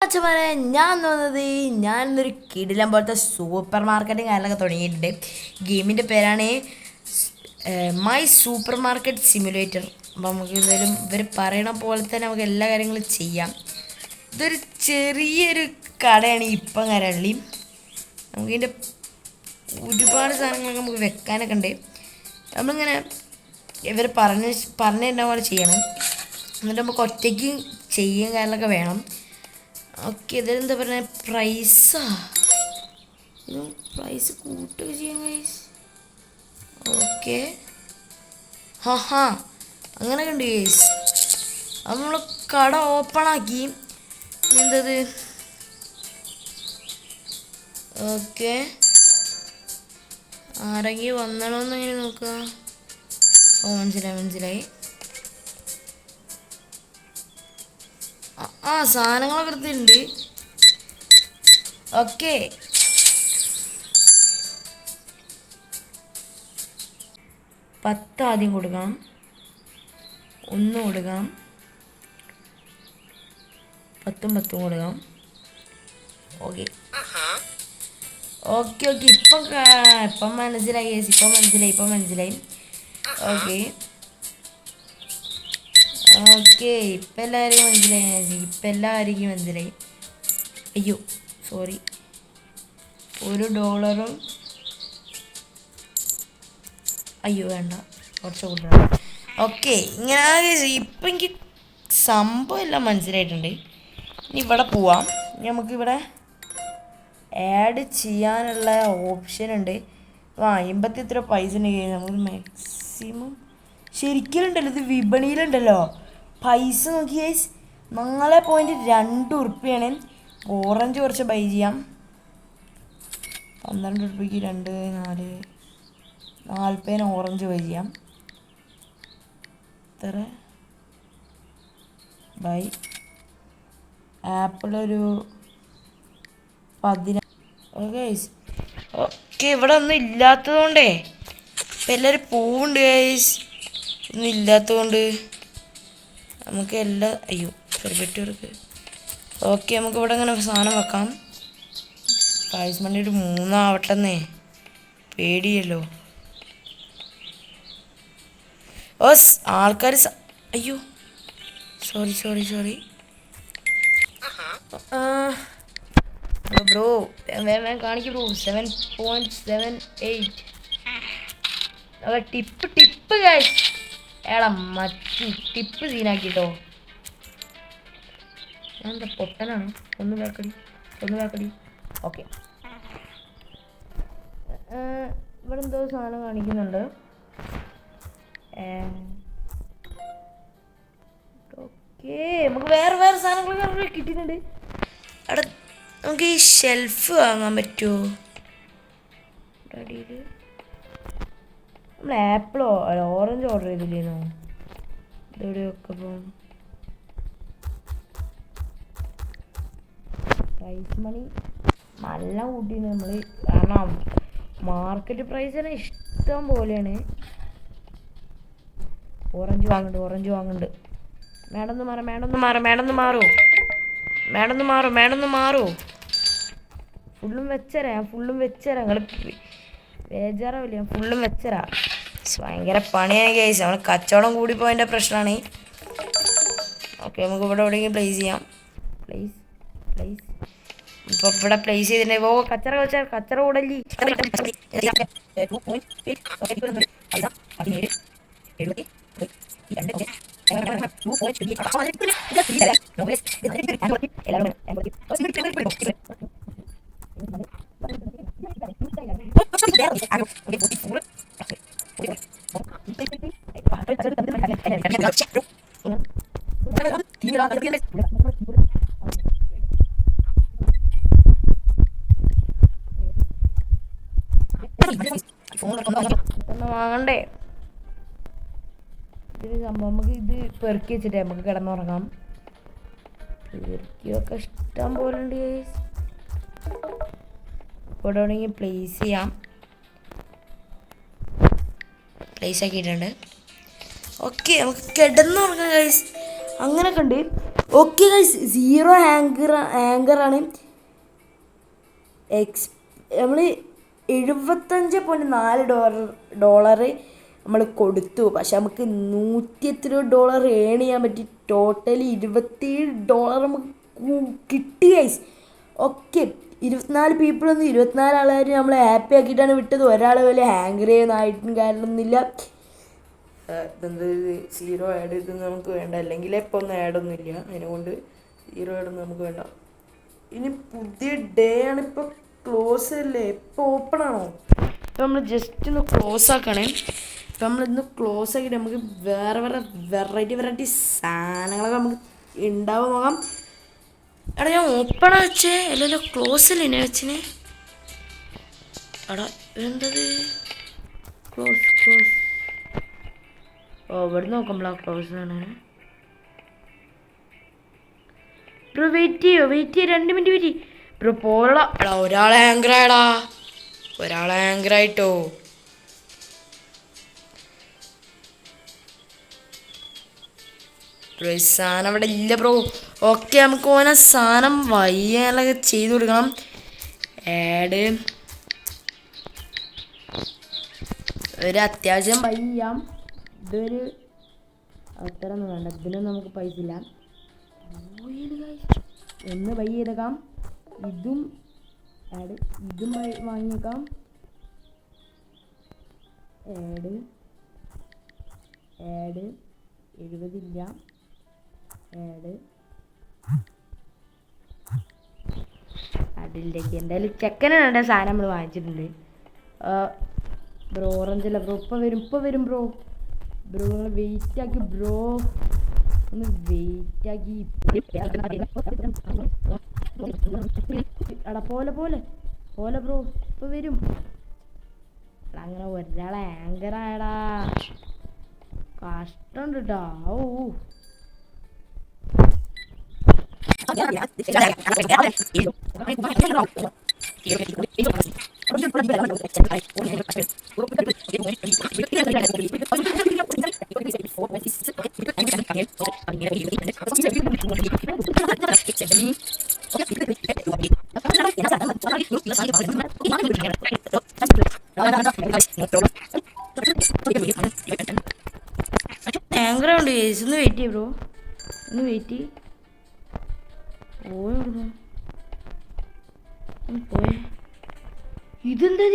മച്ചമാരെ ഞാൻ തോന്നുന്നത് ഞാനിന്നൊരു കിടിലം പോലത്തെ സൂപ്പർ മാർക്കറ്റും കാര്യങ്ങളൊക്കെ തുടങ്ങിയിട്ടുണ്ട്. ഗെയിമിൻ്റെ പേരാണ് മൈ സൂപ്പർ മാർക്കറ്റ് സിമുലേറ്റർ. അപ്പോൾ നമുക്ക് എന്തായാലും ഇവർ പറയണ പോലെ തന്നെ നമുക്ക് എല്ലാ കാര്യങ്ങളും ചെയ്യാം. ഇതൊരു ചെറിയൊരു കടയാണ് ഇപ്പം കരളി. നമുക്കിതിൻ്റെ ഒരുപാട് സാധനങ്ങളൊക്കെ നമുക്ക് വെക്കാനൊക്കെ ഉണ്ട്. നമ്മളിങ്ങനെ ഇവർ പറഞ്ഞു തരുന്ന പോലെ ചെയ്യണം. എന്നിട്ട് നമുക്ക് ഒറ്റയ്ക്ക് ചെയ്യാൻ കാര്യങ്ങളൊക്കെ വേണം. ഓക്കെ, ഇതിലെന്താ പറയുക, പ്രൈസാ പ്രൈസ് കൂട്ടുക ചെയ്യാം ഗൈസ്. ഓക്കെ, ഹാ അങ്ങനെയൊക്കെ ഉണ്ട് ഗൈസ്. നമ്മൾ കട ഓപ്പണാക്കി. എന്തത്, ഓക്കെ ആരെങ്കിലും വന്നണോന്ന് എങ്ങനെ നോക്കുക. ഓ മനസ്സിലായി. സാധനങ്ങളൊക്കെ എടുത്തിട്ടുണ്ട്. ഓക്കെ, 10 ആദ്യം കൊടുക്കാം, 1 കൊടുക്കാം, 10 കൊടുക്കാം. ഓക്കെ ഇപ്പം മനസ്സിലായി. ഇപ്പം മനസ്സിലായി. ഓക്കെ ഇപ്പം എല്ലാവർക്കും മനസ്സിലായി. അയ്യോ സോറി, $1. അയ്യോ വേണ്ട, കുറച്ച് കൂടുതലാണ്. ഓക്കെ, ഇങ്ങനെ ഇപ്പം എനിക്ക് സംഭവം എല്ലാം മനസ്സിലായിട്ടുണ്ട്. ഇനി ഇവിടെ പോവാം. നമുക്കിവിടെ ആഡ് ചെയ്യാനുള്ള ഓപ്ഷൻ ഉണ്ട്. 53 പൈസ ഉണ്ട്. നമുക്ക് മാക്സിമം ശരിക്കലുണ്ടല്ലോ, ഇത് വിപണിയിലുണ്ടല്ലോ പൈസ നോക്കി ഗൈസ്. 4.2 ഓറഞ്ച് കുറച്ച് ബൈ ചെയ്യാം. 12 ഉറുപ്പിക്ക് 2 4 40 ഓറഞ്ച് ബൈ ചെയ്യാം. എത്ര ബൈ ആപ്പിൾ ഒരു 10. ഓക്കെ ഇവിടെ ഒന്നും ഇല്ലാത്തതുകൊണ്ടേ ഇപ്പം എല്ലാവരും പോവുണ്ട് ഗൈസ്. ഒന്നും ഇല്ലാത്തതുകൊണ്ട് നമുക്ക് എല്ലാ പെട്ടുവർക്ക്. ഓക്കെ, നമുക്ക് ഇവിടെ ഇങ്ങനെ സാധനം വെക്കാം. പ്രൈസ് മണി ഒരു 3 ആവട്ടെന്നേ, പേടിയല്ലോ. ആൾക്കാർ അയ്യോ സോറി ബ്രോ വേറെ കാണിക്കും ബ്രോ. 7.78 tip guys. എടാ മച്ചി ടിപ്പ് സീനാക്കിട്ടോ. ഞാൻ എന്താ പൊട്ടനാണ്? ഒന്ന് വേക്കടി. ഓക്കെ, ഇവിടെ എന്തോ സാധനം കാണിക്കുന്നുണ്ട്. ഓക്കെ, നമുക്ക് വേറെ സാധനങ്ങളൊക്കെ കിട്ടിയിട്ടുണ്ട്. അവിടെ നമുക്ക് ഈ ഷെൽഫ് വാങ്ങാൻ പറ്റുമോ? അടിയിൽ നമ്മൾ ആപ്പിളോ ഓറഞ്ച് ഓർഡർ ചെയ്തില്ലേനോ? ഇതെവിടെയൊക്കെ ഇപ്പം പ്രൈസ് മണി നല്ല കൂട്ടിയാണ് നമ്മൾ. കാരണം മാർക്കറ്റ് പ്രൈസ് തന്നെ ഇഷ്ടം പോലെയാണ്. ഓറഞ്ച് വാങ്ങുന്നുണ്ട്. മേഡൊന്ന് മാറൂ. ഫുള്ളും വെച്ചരാ നിങ്ങൾ ബേജാറാവില്ല. ഞാൻ ഫുള്ളും വെച്ചരാ. ഭയങ്കര പണിയാണ് കേസ്. നമ്മൾ കച്ചവടം കൂടിപ്പോയതിൻ്റെ പ്രശ്നമാണ്. ഓക്കെ, നമുക്ക് ഇവിടെ എവിടെയെങ്കിലും പ്ലേസ് ചെയ്യാം. ഇപ്പോൾ ഇവിടെ പ്ലേസ് ചെയ്തിട്ടുണ്ടെങ്കിൽ കച്ചറ കൂടല്ലേ. വാങ്ങണ്ടേ ഇതിന് സംഭവം. നമുക്ക് ഇത് പെറുക്കി വെച്ചിട്ട് നമുക്ക് കിടന്നുറങ്ങാം. പെറുക്കിയൊക്കെ ഇഷ്ടം പോലെ ഉണ്ട്. ഇവിടെ വേണമെങ്കിൽ പ്ലേസ് ആക്കിയിട്ടുണ്ട്. ഓക്കെ, നമുക്ക് കിടന്നുറങ്ങാം ഗൈസ്. അങ്ങനെയൊക്കെ ഉണ്ട്. ഓക്കെ ഗൈസ്, സീറോ ആങ്കറാണ്. നമ്മൾ $75.4 നമ്മൾ കൊടുത്തു. പക്ഷെ നമുക്ക് $100 ഏൺ ചെയ്യാൻ പറ്റി. ടോട്ടലി $27 നമുക്ക് കിട്ടി ഗൈസ്. ഓക്കെ, 24 പീപ്പിളൊന്നും 24 ആൾക്കാർ നമ്മൾ ഹാപ്പി ആക്കിയിട്ടാണ് വിട്ടത്. ഒരാൾ വലിയ ഹാങ്കർ ചെയ്യുന്നതായിട്ടും കാര്യമൊന്നുമില്ല. ഇതെന്ത് സീറോ ആഡ് ഇത് നമുക്ക് വേണ്ട, അല്ലെങ്കിൽ ഇപ്പോൾ ഒന്നും ആഡൊന്നുമില്ല. അതിനെക്കൊണ്ട് സീറോ ആഡൊന്നും നമുക്ക് വേണ്ട. ഇനി പുതിയ ഡേ ആണ്. ഇപ്പോൾ ക്ലോസ് അല്ലേ, ഇപ്പോൾ ഓപ്പൺ ആണോ? ഇപ്പം നമ്മൾ ജസ്റ്റ് ഒന്ന് ക്ലോസ് ആക്കണേ. ഇപ്പം നമ്മളിന്ന് ക്ലോസ് ആക്കിയിട്ട് നമുക്ക് വേറെ വെറൈറ്റി സാധനങ്ങളൊക്കെ നമുക്ക് ഉണ്ടാവും നോക്കാം. എടാ ഞാൻ ഓപ്പണാ വെച്ചേ, അല്ലല്ലോ ക്ലോസ് അല്ലേ എന്നെ വെച്ചിന്. എടാ എന്തത് ക്ലോസ്? ഓ ഇവിടെ നോക്കുമ്പോളാ ക്ലോസ് ആണ്. ബ്രോ വെയിറ്റ് ചെയ്യോ, 2 മിനിറ്റ് വെയിറ്റ് ചെയ്യും ബ്രോ. പോരടാ. എടാ ഒരാളെ ആങ്കറായിട്ടോ. ബ്രോ ഈ സാധനം അവിടെ ഇല്ല ബ്രോ. ഓക്കെ, നമുക്ക് ഓനെ സാധനം വയ്യാലൊക്കെ ചെയ്ത് കൊടുക്കണം. ആഡ് ഒരു അത്യാവശ്യം ബൈ ചെയ്യാം. ഇതൊരു അത്രയൊന്നും വേണ്ട, ഇതിനൊന്നും നമുക്ക് പൈസ ഇല്ല. ഒന്ന് ബൈ ചെയ്തേക്കാം. ഇതും വാങ്ങിയേക്കാം. ആഡ് 70 ഇല്ല. അതിലേക്ക് എന്തായാലും ചെക്കനാണ് സാധനം നമ്മൾ വാങ്ങിച്ചിട്ടുണ്ട്. ബ്രോ ഓറഞ്ച് അല്ല ബ്രോ, ഇപ്പം വരും ബ്രോ. നിങ്ങൾ വെയിറ്റ് ആക്കി ബ്രോ, ഒന്ന് വെയിറ്റ് ആക്കി. എടാ പോലെ ബ്രോ, ഇപ്പം വരും. അങ്ങനെ ഒരാളെ ആങ്കറായടാ, കഷ്ടമുണ്ട് കേട്ടോ. ഓ ആങ്കറുണ്ട്. ഒന്ന് വെയിറ്റ് ചെയ്യ ബ്രോ, ഒന്ന് വെയിറ്റ് ചെയ്യ. പോയേ ഇതെന്താ?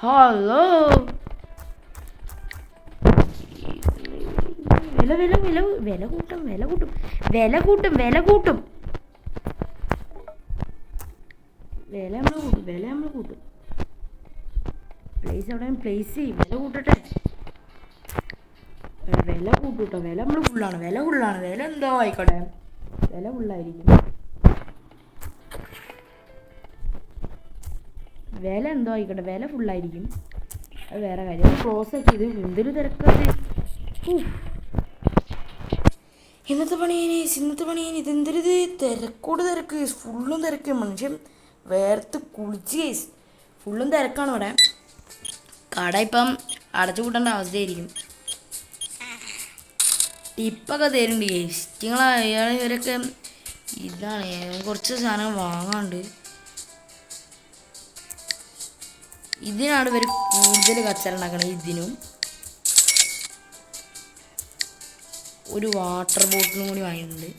ഹലോ, വില കൂട്ടും. പ്ലേസ് എവിടെ പ്ലേസ് ചെയ്യും. വില കൂട്ടട്ടെ. വില കൂട്ടൂട്ടോ. വില നമ്മൾ ഫുള്ളാണ്. വില എന്തോ ആയിക്കോട്ടെ, വില ഫുള്ളായിരിക്കും. വില ഫുള്ളായിരിക്കും. അത് വേറെ കാര്യം. ക്ലോസ് ആക്കി. ഇത് എന്തൊരു തിരക്കാണ്. ഇന്നത്തെ പണി ഇതെന്തൊരു തിരക്ക്. ഫുള്ളും തിരക്ക്. മനുഷ്യൻ വേർത്ത് കുളിച്ച് കേസ്. ഫുള്ളും തിരക്കാണ് ഇവിടെ. കട ഇപ്പം അടച്ചു കൂട്ടേണ്ട അവസ്ഥയായിരിക്കും. ടിപ്പൊക്കെ തരുന്നുണ്ട് കേസ്. ഇവരൊക്കെ ഇതാണ്. കുറച്ച് സാധനം വാങ്ങാണ്ട്. ഇതിനാണ് ഇവർ കൂടുതൽ കച്ചറ ഉണ്ടാക്കണത്. ഇതിനും ഒരു വാട്ടർ ബോട്ടിലും കൂടി വാങ്ങിയിട്ടുണ്ട്.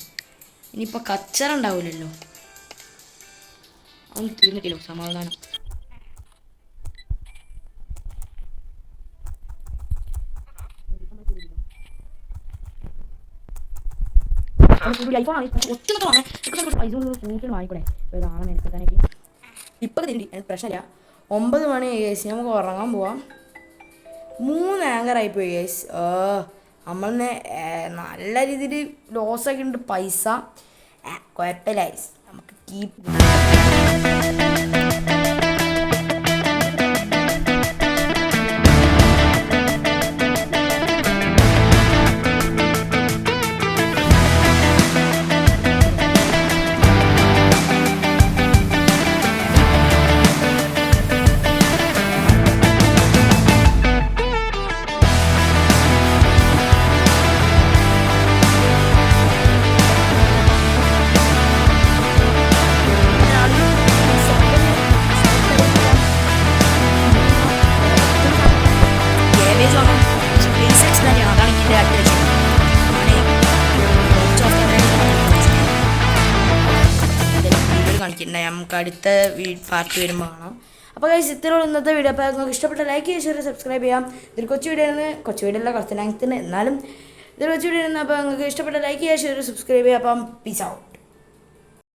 ഇനിയിപ്പോൾ കച്ചറ ഉണ്ടാവില്ലല്ലോ. അതൊന്നും തീർന്നിട്ടില്ലോ. സമാധാനം. വാങ്ങിക്കൂടെ ഇപ്പൊക്കെ തരുന്നുണ്ട്. പ്രശ്നമില്ല. 9 മണി കേസ്. നമുക്ക് ഉറങ്ങാൻ പോവാം. 3 ആങ്കറായിപ്പോയി കേസ്. നമ്മളെ നല്ല രീതിയിൽ ലോസ് ഒക്കെ ഉണ്ട് പൈസ. കുഴപ്പമില്ല കേസ്, നമുക്ക് കീപ്പ് ചെയ്യണ്ട, നമുക്ക് അടുത്ത പാർട്ട് വരുമ്പോൾ കാണാം. അപ്പോൾ ഗൈസ് ഇത്രയുള്ള ഇന്നത്തെ വീഡിയോ. അപ്പോൾ നിങ്ങൾക്ക് ഇഷ്ടപ്പെട്ട ലൈക്ക് ചെയ്യുക, ഷെയർ, സബ്സ്ക്രൈബ് ചെയ്യാം. ഇതൊരു കൊച്ചു വീഡിയോ ആണ്, കൊച്ചു വീഡിയോ അല്ല, കുറച്ച് ലെങ്ത്തിന്, എന്നാലും ഇതൊരു കൊച്ചു വീഡിയോ ആണ്. അപ്പോൾ നിങ്ങൾക്ക് ഇഷ്ടപ്പെട്ട ലൈക്ക് ചെയ്യുക, ഷെയർ, സബ്സ്ക്രൈബ് ചെയ്യുക. അപ്പം പീസ് ആവും.